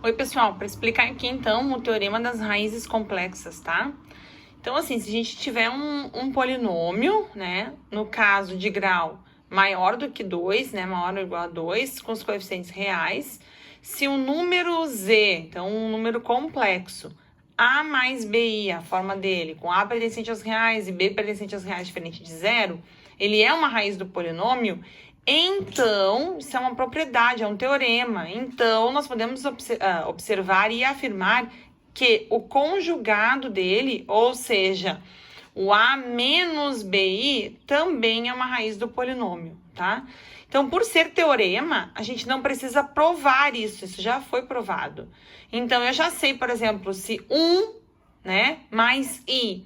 Oi, pessoal, para explicar aqui então o teorema das raízes complexas, tá? Então, assim, se a gente tiver um polinômio, né, no caso de grau maior do que 2, né, maior ou igual a 2, com os coeficientes reais, se o número z, então um número complexo, a mais bi, a forma dele, com a pertencente aos reais e b pertencente aos reais diferente de zero, ele é uma raiz do polinômio. Então, isso é uma propriedade, é um teorema. Então, nós podemos observar e afirmar que o conjugado dele, ou seja, o a menos bi, também é uma raiz do polinômio, tá? Então, por ser teorema, a gente não precisa provar isso já foi provado. Então, eu já sei, por exemplo, se 1, né, mais i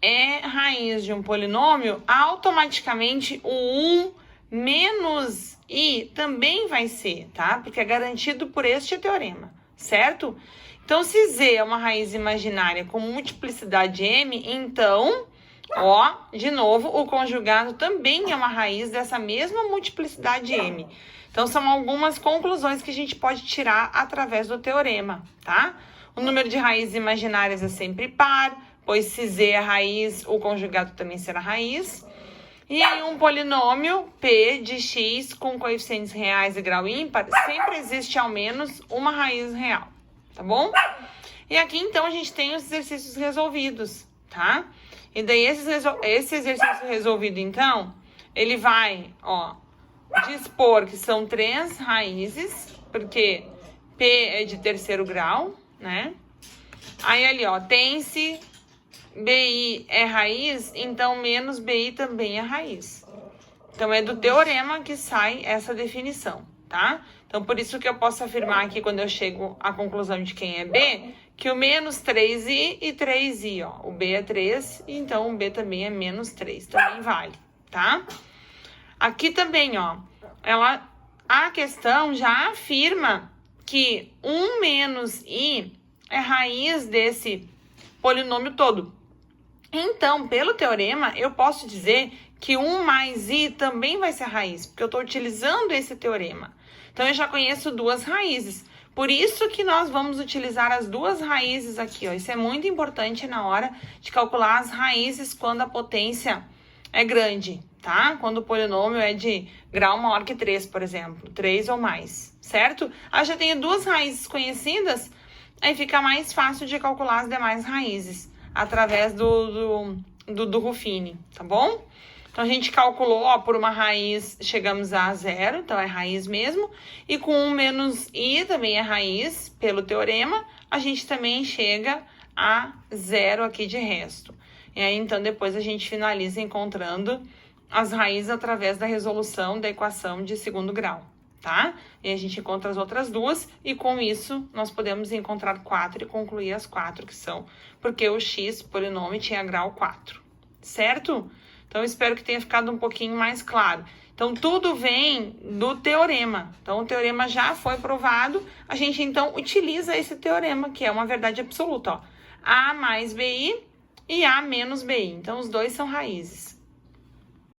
é raiz de um polinômio, automaticamente o 1 menos i também vai ser, tá? Porque é garantido por este teorema, certo? Então, se z é uma raiz imaginária com multiplicidade m, então, ó, de novo, o conjugado também é uma raiz dessa mesma multiplicidade m. Então, são algumas conclusões que a gente pode tirar através do teorema, tá? O número de raízes imaginárias é sempre par, pois se z é raiz, o conjugado também será raiz. E em um polinômio p de x com coeficientes reais e grau ímpar, sempre existe ao menos uma raiz real, tá bom? E aqui, então, a gente tem os exercícios resolvidos, tá? E daí, esse exercício resolvido, então, ele vai, ó, dispor que são 3 raízes, porque p é de terceiro grau, né? Aí, ali, ó, tem-se bi é raiz, então menos bi também é raiz. Então, é do teorema que sai essa definição, tá? Então, por isso que eu posso afirmar aqui, quando eu chego à conclusão de quem é b, que o menos 3i e 3i, ó. O b é 3, então o b também é menos 3, também vale, tá? Aqui também, ó, a questão já afirma que 1 menos i é raiz desse polinômio todo. Então, pelo teorema, eu posso dizer que 1 mais i também vai ser raiz, porque eu estou utilizando esse teorema. Então, eu já conheço duas raízes. Por isso que nós vamos utilizar as duas raízes aqui, ó. Isso é muito importante na hora de calcular as raízes quando a potência é grande, tá? Quando o polinômio é de grau maior que 3, por exemplo, 3 ou mais, certo? Eu já tenho duas raízes conhecidas, aí fica mais fácil de calcular as demais raízes através do Ruffini, tá bom? Então, a gente calculou, ó, por uma raiz, chegamos a 0, então é raiz mesmo. E com 1 menos i, também é raiz, pelo teorema, a gente também chega a 0 aqui de resto. E aí, então, depois a gente finaliza encontrando as raízes através da resolução da equação de segundo grau, tá? E a gente encontra as outras duas, e com isso nós podemos encontrar 4 e concluir as 4 que são, porque o x, polinômio, tinha grau 4, certo? Então, espero que tenha ficado um pouquinho mais claro. Então, tudo vem do teorema. Então, o teorema já foi provado, a gente, então, utiliza esse teorema, que é uma verdade absoluta, ó. A mais bi e a menos bi. Então, os dois são raízes.